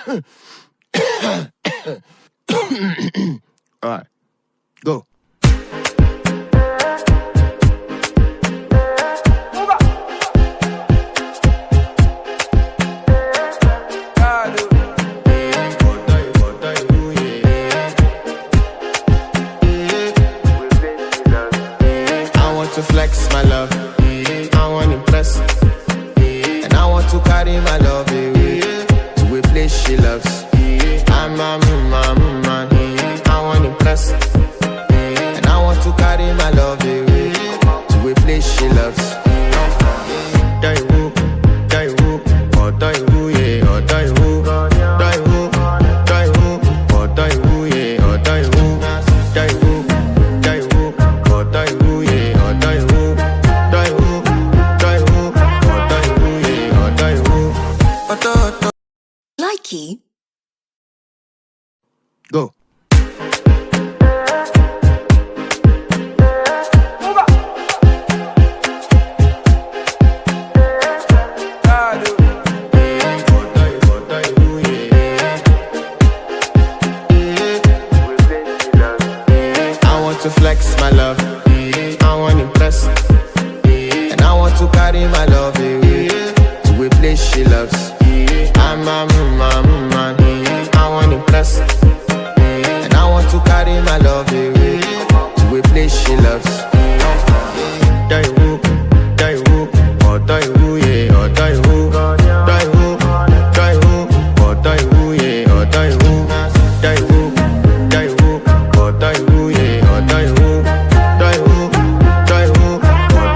All right, go. To flex my love, I want to impress, and I want to carry my love away to a place she loves. I'm a man, I want to impress, and I want to carry my love away to a place she loves. Die who, or die who, yeah, or die who, die who, or die who, yeah, or die who, die who, or die who, yeah. Likey. Go. I want to flex my love, I want to impress, and I want to carry my love away to a place she loves. I'm a man, I want to impress, and I want to carry my love away to a place she loves. Die who, or die who, yeah, or die who, die who, or die who, yeah, or die who, die who, or die who, yeah, or die who, or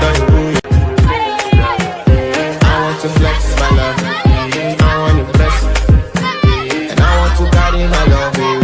die who, yeah. I want to flex my love, I want to impress, and I want to carry my love away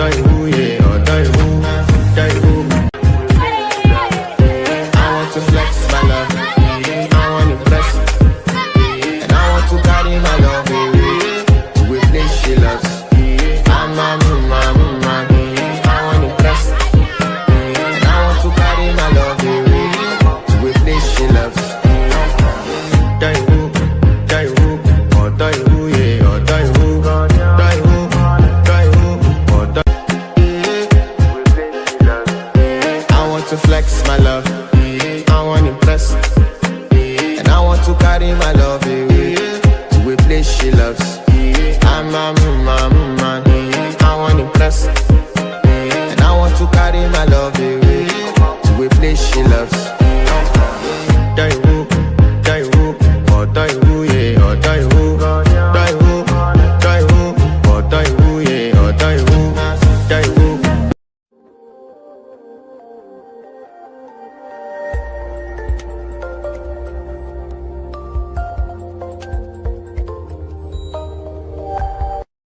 done.